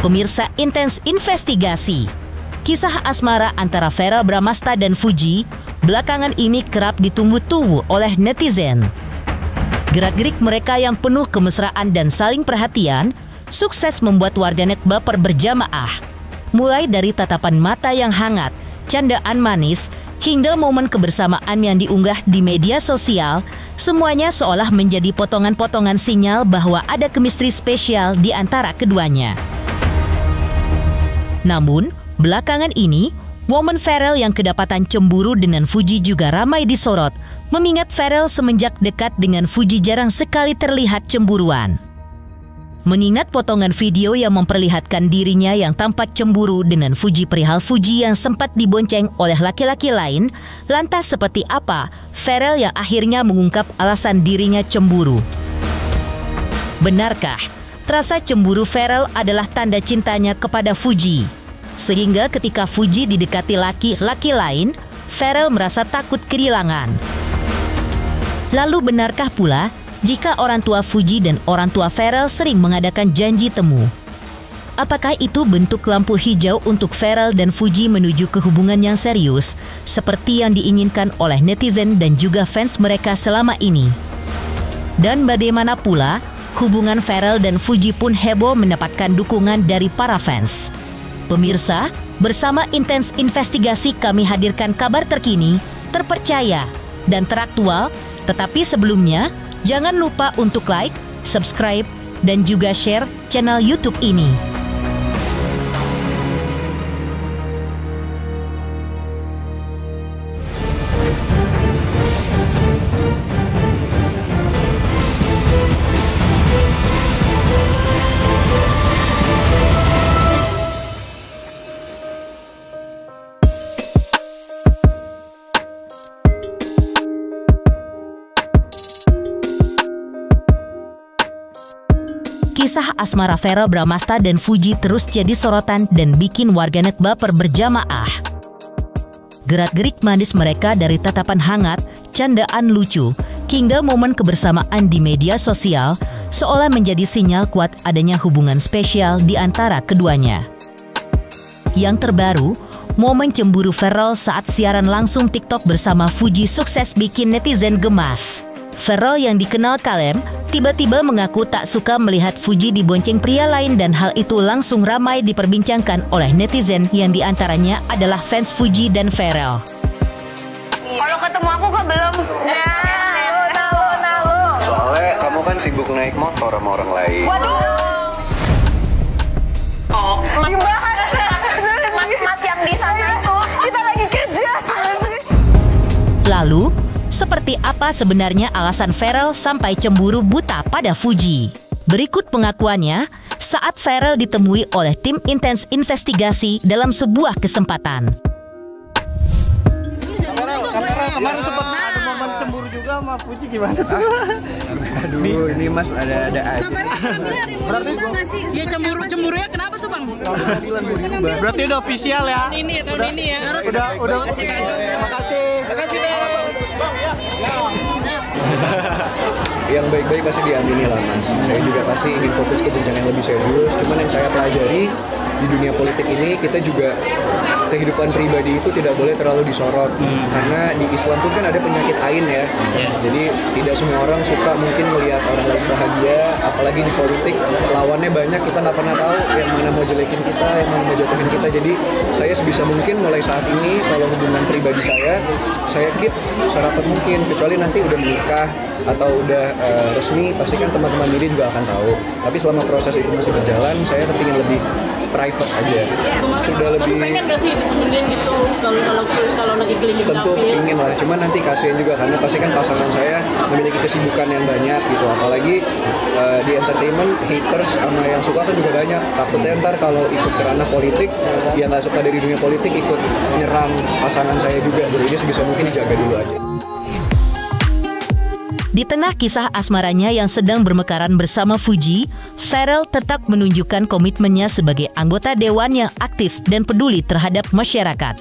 Pemirsa Intens Investigasi. Kisah asmara antara Verrell Bramasta dan Fuji belakangan ini kerap ditunggu-tunggu oleh netizen. Gerak-gerik mereka yang penuh kemesraan dan saling perhatian sukses membuat warganet baper berjamaah. Mulai dari tatapan mata yang hangat, candaan manis, hingga momen kebersamaan yang diunggah di media sosial, semuanya seolah menjadi potongan-potongan sinyal bahwa ada chemistry spesial di antara keduanya. Namun, belakangan ini, momen Verrell yang kedapatan cemburu dengan Fuji juga ramai disorot, mengingat Verrell semenjak dekat dengan Fuji jarang sekali terlihat cemburuan. Mengingat potongan video yang memperlihatkan dirinya yang tampak cemburu dengan Fuji perihal Fuji yang sempat dibonceng oleh laki-laki lain, lantas seperti apa Verrell yang akhirnya mengungkap alasan dirinya cemburu? Benarkah rasa cemburu Verrell adalah tanda cintanya kepada Fuji? Sehingga ketika Fuji didekati laki-laki lain, Verrell merasa takut kehilangan. Lalu benarkah pula jika orang tua Fuji dan orang tua Verrell sering mengadakan janji temu? Apakah itu bentuk lampu hijau untuk Verrell dan Fuji menuju ke hubungan yang serius, seperti yang diinginkan oleh netizen dan juga fans mereka selama ini? Dan bagaimana pula hubungan Verrell dan Fuji pun heboh mendapatkan dukungan dari para fans. Pemirsa, bersama Intens Investigasi kami hadirkan kabar terkini, terpercaya, dan teraktual. Tetapi sebelumnya, jangan lupa untuk like, subscribe, dan juga share channel YouTube ini. Kisah asmara Verrell Bramasta dan Fuji terus jadi sorotan dan bikin warganet baper berjamaah. Gerak-gerik manis mereka dari tatapan hangat, candaan lucu, hingga momen kebersamaan di media sosial seolah menjadi sinyal kuat adanya hubungan spesial di antara keduanya. Yang terbaru, momen cemburu Verrell saat siaran langsung TikTok bersama Fuji sukses bikin netizen gemas. Verrell yang dikenal kalem, tiba-tiba mengaku tak suka melihat Fuji dibonceng pria lain dan hal itu langsung ramai diperbincangkan oleh netizen yang diantaranya adalah fans Fuji dan Verrell. Kalau ketemu aku kok belum? Soalnya kamu kan sibuk naik motor sama orang lain. Waduh. Oh, mas yang di sana tuh kita lagi kerja. Lalu, seperti apa sebenarnya alasan Verrell sampai cemburu buta pada Fuji? Berikut pengakuannya saat Verrell ditemui oleh tim Intens Investigasi dalam sebuah kesempatan. Kemarin sempat ada momen cemburu juga sama Fuji, gimana tuh? Aduh, ini mas ada aja. Berarti ya cemburunya kenapa tuh bang? Berarti udah official ya? Tahun ini ya. Udah. Makasih bang. Yang baik-baik pasti diamini lah mas. Saya juga pasti ingin fokus ke jenjang yang lebih serius. Cuman yang saya pelajari di dunia politik ini, kita juga kehidupan pribadi itu tidak boleh terlalu disorot. Karena di Islam pun kan ada penyakit ain ya. Jadi tidak semua orang suka mungkin melihat orang lain bahagia. Apalagi di politik lawannya banyak, kita nggak pernah tahu yang mana mau jelekin kita, yang mana mau jatuhin kita. Jadi saya sebisa mungkin mulai saat ini kalau hubungan pribadi saya keep serapat mungkin. Kecuali nanti udah menikah atau udah resmi, pasti kan teman-teman diri juga akan tahu. Tapi selama proses itu masih berjalan, saya ingin lebih private aja. Sudah lebih. Pengen gak sih ditemenin gitu kalau lagi keliling tentu dapil? Ingin lah, cuman nanti kasihan juga karena pasti kan pasangan saya memiliki kesibukan yang banyak gitu. Apalagi di entertainment, haters sama yang suka kan juga banyak. Takutnya ntar kalau ikut ke ranah politik, yang nggak suka dari dunia politik ikut menyerang pasangan saya juga. Jadi sebisa mungkin dijaga dulu aja. Di tengah kisah asmaranya yang sedang bermekaran bersama Fuji, Verrell tetap menunjukkan komitmennya sebagai anggota dewan yang aktif dan peduli terhadap masyarakat.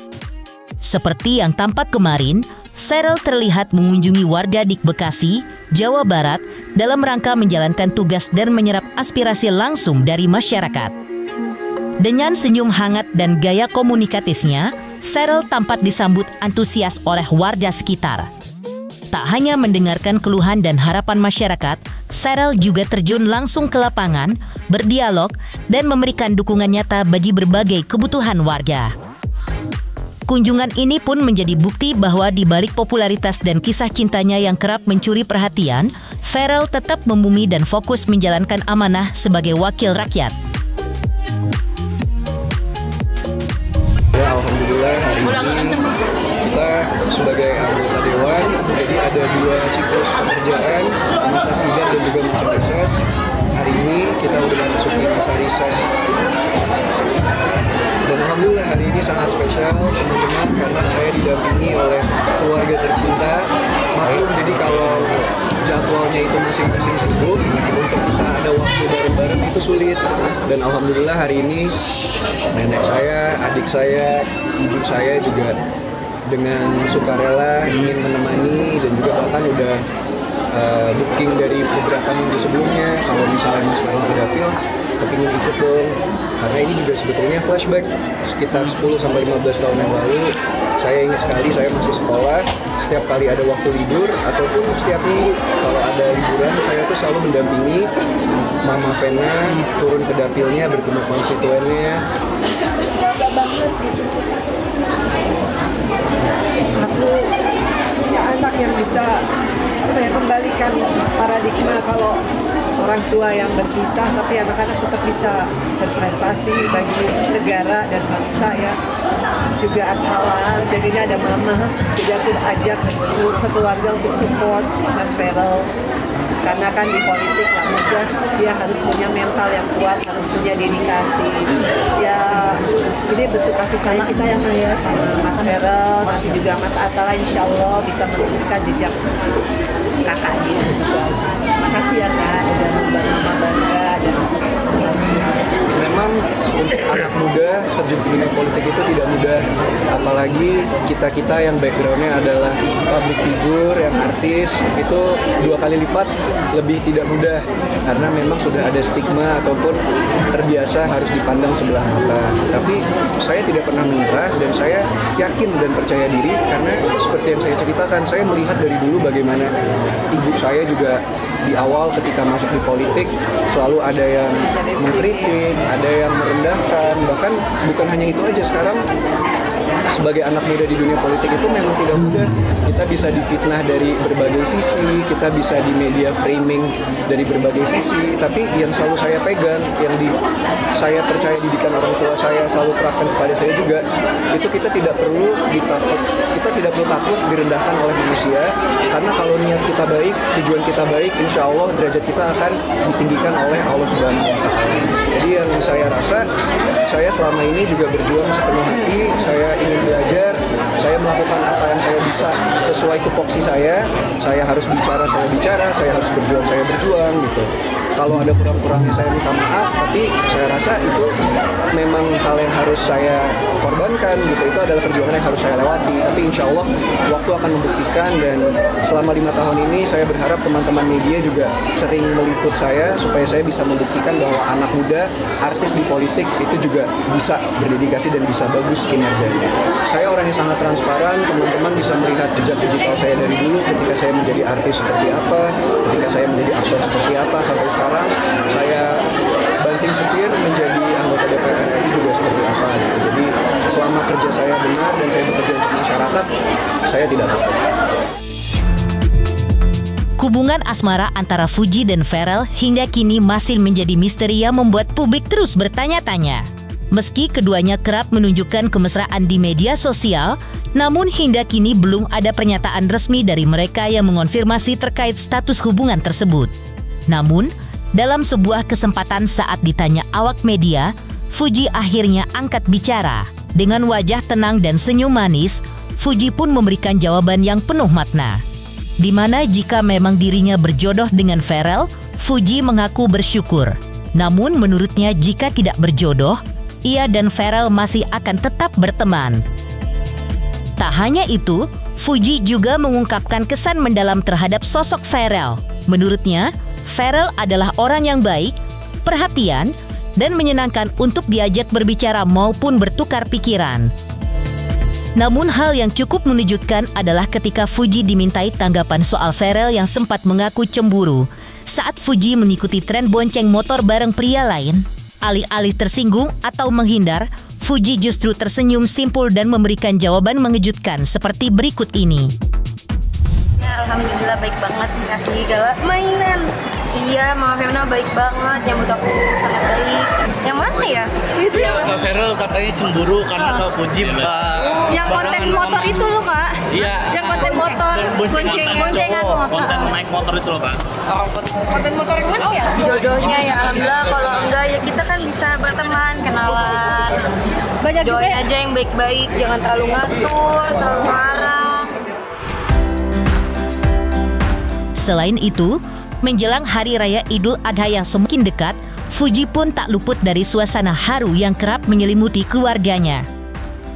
Seperti yang tampak kemarin, Verrell terlihat mengunjungi warga di Bekasi, Jawa Barat dalam rangka menjalankan tugas dan menyerap aspirasi langsung dari masyarakat. Dengan senyum hangat dan gaya komunikatifnya, Sheryl tampak disambut antusias oleh warga sekitar. Tak hanya mendengarkan keluhan dan harapan masyarakat, Sheryl juga terjun langsung ke lapangan, berdialog, dan memberikan dukungan nyata bagi berbagai kebutuhan warga. Kunjungan ini pun menjadi bukti bahwa di balik popularitas dan kisah cintanya yang kerap mencuri perhatian, Sheryl tetap membumi dan fokus menjalankan amanah sebagai wakil rakyat. Ya, alhamdulillah hari ini kita sebagai anggota dewan, jadi ada 2 siklus pekerjaan, masa sidang dan juga masa reses. Hari ini kita udah memasuki masa reses. Dan alhamdulillah hari ini sangat spesial teman-teman karena saya didampingi oleh keluarga tercinta. Maklum, jadi kalau jadwalnya itu masing-masing sibuk, untuk kita ada waktu bareng-bareng itu sulit. Dan alhamdulillah hari ini nenek saya, adik saya, ibu saya juga dengan sukarela ingin menemani dan juga bahkan udah booking dari beberapa minggu sebelumnya. Kalau misalnya Mas Sheryl ke dapil, kepingin ikut dong. Karena ini juga sebetulnya flashback sekitar 10-15 tahun yang lalu. Saya ingat sekali saya masih sekolah, setiap kali ada waktu libur ataupun setiap minggu kalau ada liburan, saya tuh selalu mendampingi Mama Vena turun ke dapilnya bertemu konstituennya. Bangga banget gitu. Aku punya anak yang bisa kembalikan paradigma kalau orang tua yang berpisah tapi anak-anak tetap bisa berprestasi bagi negara dan bangsa ya. Juga halal, jadi ini ada mama, jadi aku ajak sekeluarga untuk support Mas Sheryl. Karena kan di politik nggak mudah, dia harus punya mental yang kuat, harus punya dedikasi. Ya, ini bentuk kasih sayang kita yang ya sama Mas Sheryl, nanti juga Mas Atala insya Allah bisa meneruskan jejak kakaknya. Makasih ya Kak, udah membantu Mas Bangga dan Memang untuk anak muda terjun ke dunia politik itu tidak mudah, apalagi kita-kita yang backgroundnya adalah public figure, yang artis, itu 2 kali lipat lebih tidak mudah karena memang sudah ada stigma ataupun terbiasa harus dipandang sebelah mata. Tapi saya tidak pernah menyerah dan saya yakin dan percaya diri karena seperti yang saya ceritakan, saya melihat dari dulu bagaimana ibu saya juga di awal ketika masuk di politik selalu ada yang mengkritik, ada yang merendahkan, bahkan bukan hanya itu aja, sekarang sebagai anak muda di dunia politik itu memang tidak mudah. Kita bisa difitnah dari berbagai sisi, kita bisa di media framing dari berbagai sisi, tapi yang selalu saya pegang, yang saya percaya didikan orang tua saya selalu terapkan kepada saya juga, itu kita tidak perlu takut direndahkan oleh manusia, karena kalau niat kita baik, tujuan kita baik, insya Allah derajat kita akan ditinggikan oleh Allah Subhanahu wa Ta'ala. Jadi yang saya rasa, saya selama ini juga berjuang sepenuh hati, saya ingin belajar, saya melakukan apa yang saya bisa sesuai tupoksi saya harus bicara, saya harus berjuang, saya berjuang gitu. Kalau ada kurang-kurangnya saya minta maaf, tapi saya rasa itu memang hal yang harus saya korbankan gitu. Itu adalah perjuangan yang harus saya lewati. Tapi insya Allah waktu akan membuktikan, dan selama 5 tahun ini saya berharap teman-teman media juga sering meliput saya supaya saya bisa membuktikan bahwa anak muda, artis di politik itu juga bisa berdedikasi dan bisa bagus kinerjanya. Saya orang yang sangat transparan, teman-teman bisa melihat jejak digital saya dari dulu ketika saya menjadi artis seperti apa, ketika saya menjadi aktor seperti apa, sampai sekarang saya banting setir menjadi anggota DPR RI juga seperti apa gitu. Jadi selama kerja saya benar dan saya bekerja untuk masyarakat, saya tidak takut. Hubungan asmara antara Fuji dan Sheryl hingga kini masih menjadi misteri yang membuat publik terus bertanya-tanya. Meski keduanya kerap menunjukkan kemesraan di media sosial, namun hingga kini belum ada pernyataan resmi dari mereka yang mengonfirmasi terkait status hubungan tersebut. Namun, dalam sebuah kesempatan saat ditanya awak media, Fuji akhirnya angkat bicara. Dengan wajah tenang dan senyum manis, Fuji pun memberikan jawaban yang penuh makna. Di mana jika memang dirinya berjodoh dengan Sheryl, Fuji mengaku bersyukur. Namun menurutnya jika tidak berjodoh, ia dan Sheryl masih akan tetap berteman. Tak hanya itu, Fuji juga mengungkapkan kesan mendalam terhadap sosok Sheryl. Menurutnya, Sheryl adalah orang yang baik, perhatian, dan menyenangkan untuk diajak berbicara maupun bertukar pikiran. Namun hal yang cukup menunjukkan adalah ketika Fuji dimintai tanggapan soal Pharrell yang sempat mengaku cemburu saat Fuji mengikuti tren bonceng motor bareng pria lain. Alih-alih tersinggung atau menghindar, Fuji justru tersenyum simpul dan memberikan jawaban mengejutkan seperti berikut ini. Ya, alhamdulillah baik banget, ngasih segala mainan. Iya, Mama Femna baik banget, nyambut aku sangat baik. Yang mana ya? Kak Pharrell katanya cemburu karena Kak Fuji Yang konten motor itu loh, Kak. Iya. Yang konten motor, boncengan motor. Konten naik motor itu loh, Kak. Konten motor yang mana ya? Jodohnya ya, alhamdulillah. Kalau enggak ya kita kan bisa berteman, kenalan. Doain aja yang baik-baik, jangan terlalu ngatur, terlalu marah. Selain itu, menjelang Hari Raya Idul Adha yang semakin dekat, Fuji pun tak luput dari suasana haru yang kerap menyelimuti keluarganya.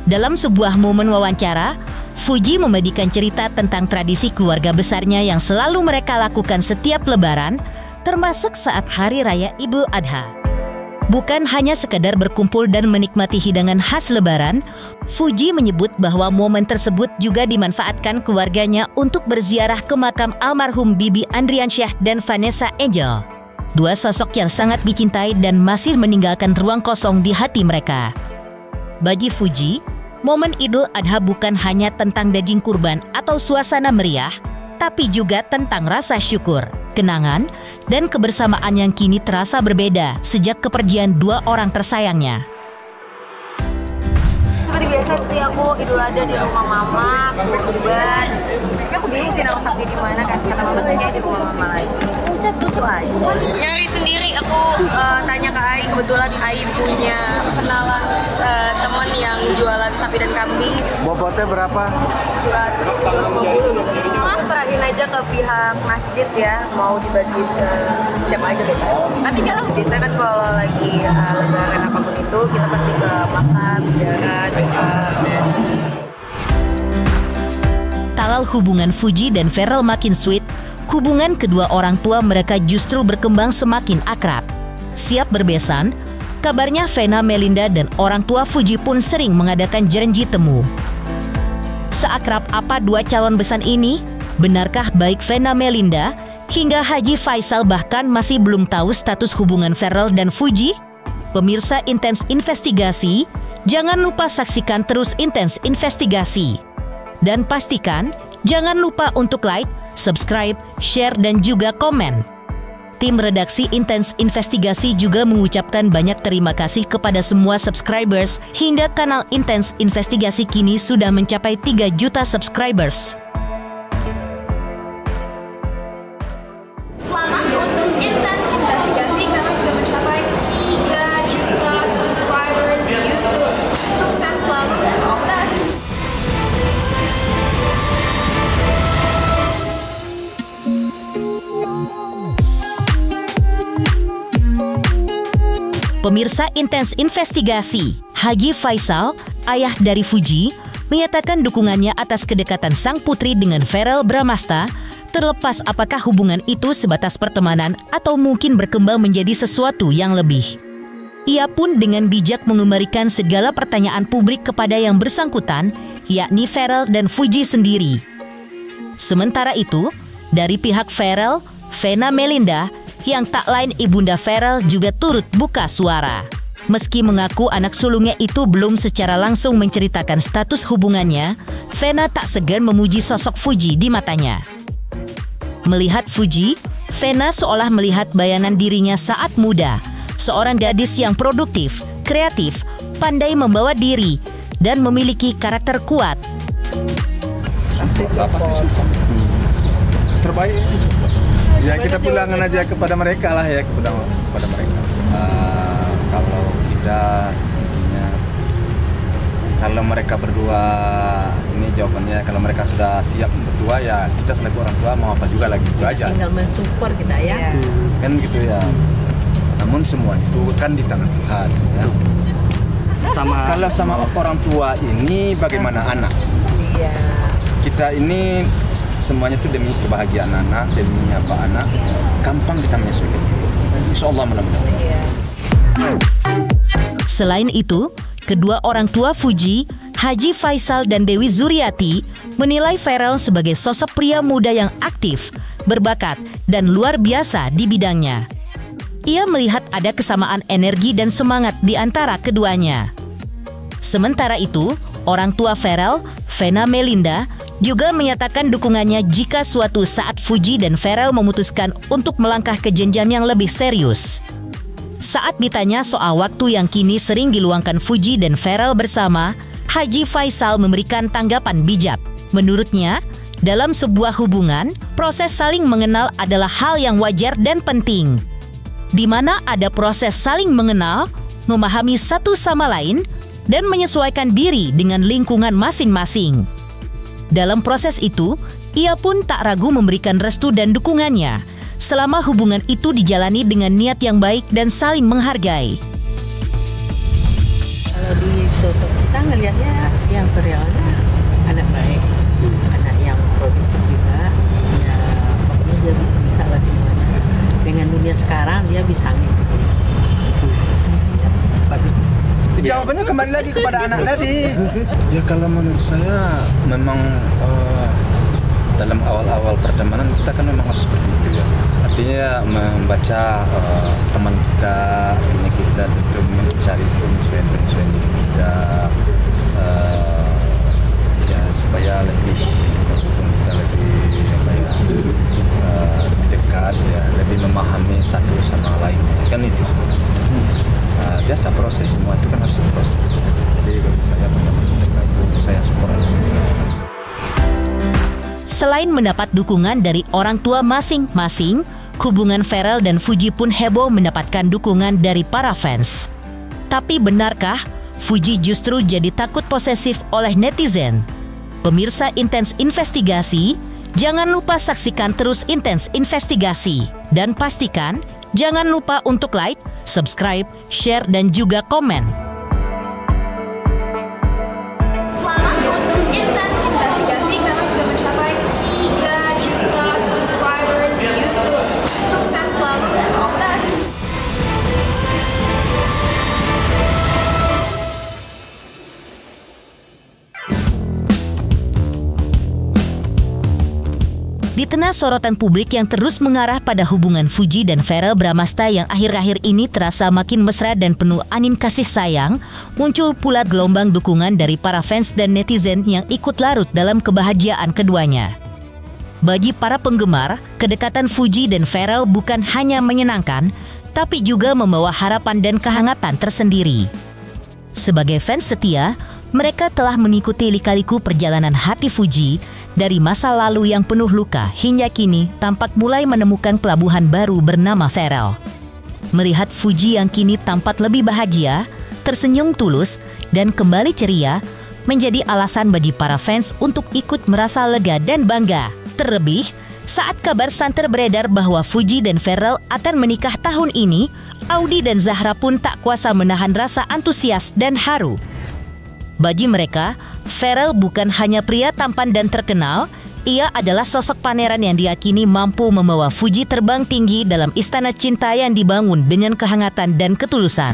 Dalam sebuah momen wawancara, Fuji memberikan cerita tentang tradisi keluarga besarnya yang selalu mereka lakukan setiap Lebaran, termasuk saat Hari Raya Idul Adha. Bukan hanya sekedar berkumpul dan menikmati hidangan khas Lebaran, Fuji menyebut bahwa momen tersebut juga dimanfaatkan keluarganya untuk berziarah ke makam almarhum Bibi Andriansyah dan Vanessa Angel. Dua sosok yang sangat dicintai dan masih meninggalkan ruang kosong di hati mereka. Bagi Fuji, momen Idul Adha bukan hanya tentang daging kurban atau suasana meriah, tapi juga tentang rasa syukur, kenangan, dan kebersamaan yang kini terasa berbeda sejak kepergian dua orang tersayangnya. Seperti biasa sih aku Idul Adha di rumah mama, kurban. Tapi aku bingung sih nama sakti di mana kan, karena mama sih di rumah mama lagi. Buset tuh Ai. Nyari sendiri aku tanya ke Ai, kebetulan Ai punya kenalan teman yang jualan sapi dan kambing. Bobotnya berapa? 750 gitu. Serahin aja ke pihak masjid ya, mau dibagi ke siapa aja bebas. Tapi kalau biasanya kan kalau lagi lebaran apapun itu kita pasti ke makam, ziarah, doa. Talal hubungan Fuji dan Pharrell makin sweet, hubungan kedua orang tua mereka justru berkembang semakin akrab. Siap berbesan, kabarnya Vena Melinda dan orang tua Fuji pun sering mengadakan janji temu. Seakrab apa dua calon besan ini? Benarkah baik Vena Melinda hingga Haji Faisal bahkan masih belum tahu status hubungan Pharrell dan Fuji? Pemirsa Intens Investigasi, jangan lupa saksikan terus Intens Investigasi. Dan pastikan jangan lupa untuk like, subscribe, share, dan juga komen. Tim redaksi Intens Investigasi juga mengucapkan banyak terima kasih kepada semua subscribers hingga kanal Intens Investigasi kini sudah mencapai 3 juta subscribers. Selamat untuk Intens Investigasi karena sudah mencapai 3 juta subscribers di YouTube. Sukses selalu dan all the best. Pemirsa Intens Investigasi, Haji Faisal, ayah dari Fuji, menyatakan dukungannya atas kedekatan sang putri dengan Pharrell Bramasta, terlepas apakah hubungan itu sebatas pertemanan atau mungkin berkembang menjadi sesuatu yang lebih. Ia pun dengan bijak mengembalikan segala pertanyaan publik kepada yang bersangkutan, yakni Pharrell dan Fuji sendiri. Sementara itu, dari pihak Pharrell, Vena Melinda, yang tak lain ibunda Pharrell juga turut buka suara. Meski mengaku anak sulungnya itu belum secara langsung menceritakan status hubungannya, Vena tak segan memuji sosok Fuji di matanya. Melihat Fuji, Vena seolah melihat bayangan dirinya saat muda, seorang gadis yang produktif, kreatif, pandai membawa diri, dan memiliki karakter kuat. Pasti suka. Terbaik suka. Ya kita pulangkan aja kepada mereka lah ya, kepada mereka. Kalau kita intinya, kalau mereka berdua, ini jawabannya kalau mereka sudah siap berdua ya kita selaku orang tua mau apa juga lagi itu aja. Tinggal mensupport kita ya. Kan gitu ya. Namun semua itu kan di tangan Tuhan ya. Kalau sama orang tua ini bagaimana anak? Iya. Kita ini semuanya itu demi kebahagiaan anak, demi apa anak, gampang kita menyesuaikan. Insya Allah mudah-mudahan. Iya. Selain itu, kedua orang tua Fuji, Haji Faisal dan Dewi Zuriati, menilai Pharrell sebagai sosok pria muda yang aktif, berbakat, dan luar biasa di bidangnya. Ia melihat ada kesamaan energi dan semangat di antara keduanya. Sementara itu, orang tua Pharrell, Vena Melinda, juga menyatakan dukungannya jika suatu saat Fuji dan Pharrell memutuskan untuk melangkah ke jenjang yang lebih serius. Saat ditanya soal waktu yang kini sering diluangkan Fuji dan Pharrell bersama, Haji Faisal memberikan tanggapan bijak. Menurutnya, dalam sebuah hubungan, proses saling mengenal adalah hal yang wajar dan penting. Di mana ada proses saling mengenal, memahami satu sama lain, dan menyesuaikan diri dengan lingkungan masing-masing. Dalam proses itu, ia pun tak ragu memberikan restu dan dukungannya, selama hubungan itu dijalani dengan niat yang baik dan saling menghargai. Kalau di sosok kita ngelihatnya yang Pharrellnya anak baik, anak yang produktif juga, ya pokoknya dia bisa lah semuanya. Dengan dunia sekarang dia bisa ngikutin. Ya, bagus. Jawabannya kembali lagi kepada anak tadi. Ya kalau menurut saya memang dalam awal-awal pertemanan kita kan memang harus seperti itu ya. Artinya membaca teman kita, akhirnya kita tentu mencari penyesuaian diri kita ya supaya lebih kita lebih lebih dekat ya, lebih memahami satu sama lain kan itu sebenarnya. Biasa proses, semua itu kan harus proses. Jadi bagi saya itu saya support sekali. Selain mendapat dukungan dari orang tua masing-masing, hubungan Pharrell dan Fuji pun heboh mendapatkan dukungan dari para fans. Tapi benarkah Fuji justru jadi takut posesif oleh netizen? Pemirsa Intens Investigasi, jangan lupa saksikan terus Intens Investigasi. Dan pastikan jangan lupa untuk like, subscribe, share, dan juga komen. Selamat untuk Intens Investigasi karena sudah mencapai 3 juta subscribers di YouTube. Sukses selalu dan all the best. Di tengah sorotan publik yang terus mengarah pada hubungan Fuji dan Pharrell Bramasta yang akhir-akhir ini terasa makin mesra dan penuh anim kasih sayang, muncul pula gelombang dukungan dari para fans dan netizen yang ikut larut dalam kebahagiaan keduanya. Bagi para penggemar, kedekatan Fuji dan Pharrell bukan hanya menyenangkan, tapi juga membawa harapan dan kehangatan tersendiri. Sebagai fans setia, mereka telah mengikuti lika-liku perjalanan hati Fuji dari masa lalu yang penuh luka hingga kini tampak mulai menemukan pelabuhan baru bernama Pharrell. Melihat Fuji yang kini tampak lebih bahagia, tersenyum tulus, dan kembali ceria, menjadi alasan bagi para fans untuk ikut merasa lega dan bangga. Terlebih, saat kabar santer beredar bahwa Fuji dan Pharrell akan menikah tahun ini, Audi dan Zahra pun tak kuasa menahan rasa antusias dan haru. Bagi mereka, Pharrell bukan hanya pria tampan dan terkenal, ia adalah sosok pangeran yang diyakini mampu membawa Fuji terbang tinggi dalam istana cinta yang dibangun dengan kehangatan dan ketulusan.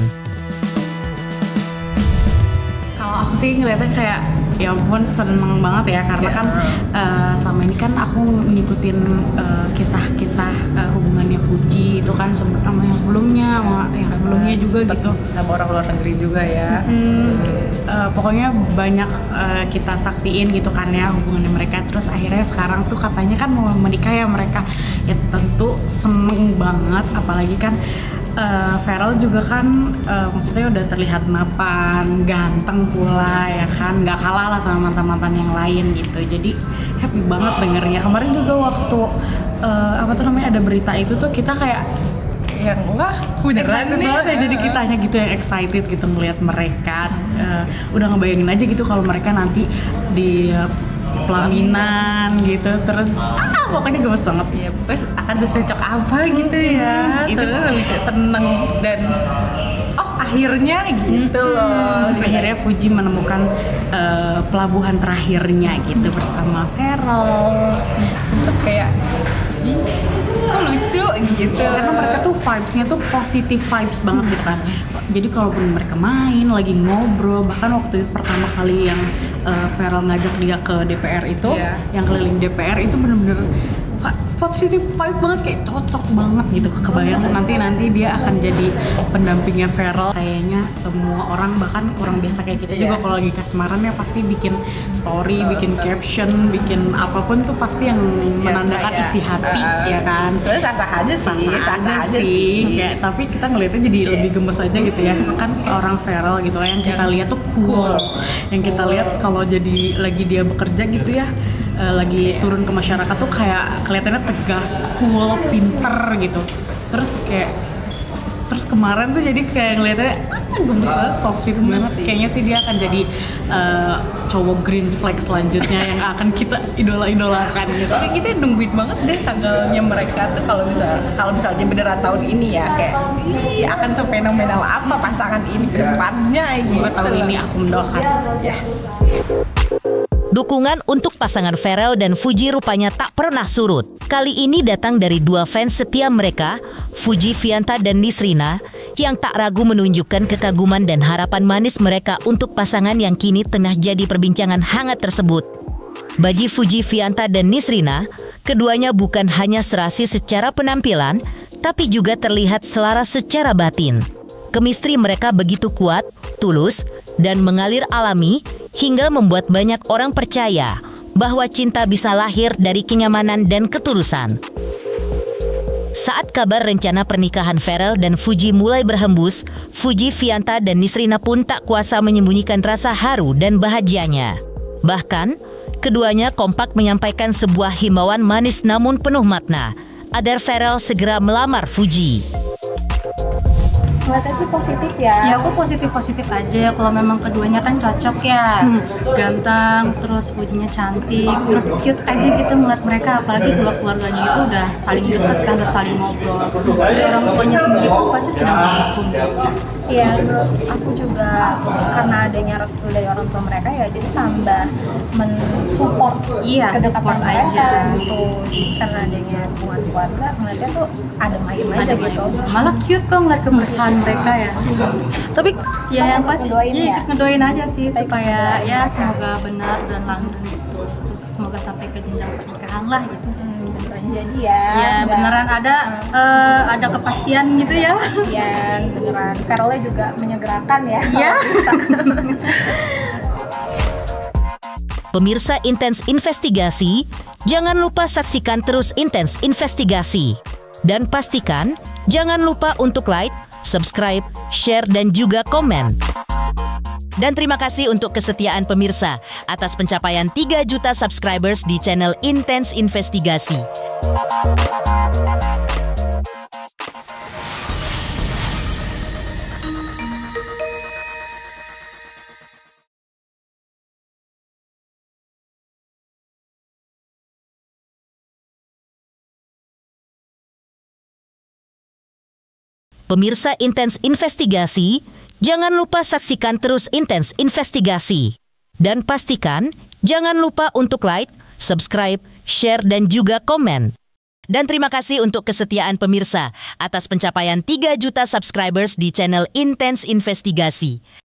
Kalau aku sih ngeliatnya kayak, ya ampun seneng banget ya, karena kan selama ini kan aku ngikutin kisah-kisah hubungannya Fuji itu kan sama yang sebelumnya, juga gitu. Sama orang luar negeri juga ya. Pokoknya banyak kita saksiin gitu kan ya hubungannya mereka. Terus akhirnya sekarang tuh katanya kan mau menikah ya mereka. Ya tentu seneng banget, apalagi kan Pharrell juga kan maksudnya udah terlihat mapan, ganteng pula ya kan, nggak kalah lah sama mantan-mantan yang lain gitu. Jadi happy banget dengernya. Kemarin juga waktu ada berita itu tuh kita kayak yang wah beneran nih banget ya, jadi kitanya gitu yang excited gitu melihat mereka. Udah ngebayangin aja gitu kalau mereka nanti di pelaminan gitu, terus pokoknya gemes banget. Iya, pokoknya akan secocok apa gitu ya. Sebenarnya lebih seneng dan akhirnya gitu loh. Akhirnya Fuji menemukan pelabuhan terakhirnya gitu bersama Pharrell. Sempet kayak kok lucu gitu. Karena mereka tuh vibes-nya tuh positive vibes banget gitu kan. Jadi kalaupun mereka main, lagi ngobrol, bahkan waktu itu pertama kali yang Feral ngajak dia ke DPR itu, yang keliling DPR itu bener-bener positif vibe banget, kayak cocok banget gitu. Kebayang nanti dia akan jadi pendampingnya Feral. Kayaknya semua orang, bahkan orang biasa kayak kita juga kalau lagi kasmaran ya pasti bikin story, bikin caption, bikin apapun tuh pasti yang menandakan isi hati, ya kan. Sebenarnya sah-sah aja sih. Kayak, tapi kita ngeliatnya jadi lebih gemes aja gitu ya. Kan seorang Feral gitu yang kita lihat tuh cool. Yang kita lihat kalau jadi lagi dia bekerja gitu ya, lagi turun ke masyarakat tuh kayak kelihatannya tegas, cool, pinter gitu. Terus kemarin tuh jadi kayak ngeliatnya gemes banget, so sweet banget. Kayaknya sih dia akan jadi cowok green flag selanjutnya yang akan kita idola-idolakan gitu. Oke, kita nungguin banget deh tanggalnya mereka tuh kalau misalnya beneran tahun ini ya, kayak akan sefenomenal apa pasangan ini ke depannya. Semoga tahun ini aku mendoakan. Yes. Dukungan untuk pasangan Feral dan Fuji rupanya tak pernah surut. Kali ini datang dari dua fans setia mereka, Fuji Fianta dan Nisrina, yang tak ragu menunjukkan kekaguman dan harapan manis mereka untuk pasangan yang kini tengah jadi perbincangan hangat tersebut. Bagi Fuji Fianta dan Nisrina, keduanya bukan hanya serasi secara penampilan, tapi juga terlihat selaras secara batin. Chemistry mereka begitu kuat, tulus, dan mengalir alami, hingga membuat banyak orang percaya bahwa cinta bisa lahir dari kenyamanan dan ketulusan. Saat kabar rencana pernikahan Feral dan Fuji mulai berhembus, Fuji Fianta dan Nisrina pun tak kuasa menyembunyikan rasa haru dan bahagianya. Bahkan, keduanya kompak menyampaikan sebuah himbauan manis namun penuh makna, agar Feral segera melamar Fuji. Ngeliatnya sih positif ya. Ya aku positif aja kalau memang keduanya kan cocok ya. Ganteng, terus Fujinya cantik, terus cute aja gitu ngeliat mereka. Apalagi keluarganya itu udah saling dekat kan, udah saling ngobrol. Jadi orang tuanya sendiri pun pasti sudah mendukung. Iya, aku juga karena adanya restu dari orang tua mereka ya, jadi tambah mensupport kedekatan mereka gitu. Karena adanya hubungan keluarga, ngeliatnya tuh adem ayem aja gitu. Malah cute kok ngeliat kemesraan mereka ya. Tapi ya yang pasti ikut ngedoain aja sih supaya ya semoga benar dan langgeng gitu. Semoga sampai ke jenjang pernikahan lah gitu. Beneran jadi ya. Ya beneran ada kepastian gitu ya. Kepastian beneran. Feralnya juga menyegerakan ya. Iya. Pemirsa Intens Investigasi, jangan lupa saksikan terus Intens Investigasi. Dan pastikan jangan lupa untuk like, subscribe, share, dan juga komen. Dan terima kasih untuk kesetiaan pemirsa atas pencapaian 3 juta subscribers di channel Intens Investigasi. Pemirsa Intens Investigasi, jangan lupa saksikan terus Intens Investigasi. Dan pastikan jangan lupa untuk like, subscribe, share, dan juga komen. Dan terima kasih untuk kesetiaan pemirsa atas pencapaian 3 juta subscribers di channel Intens Investigasi.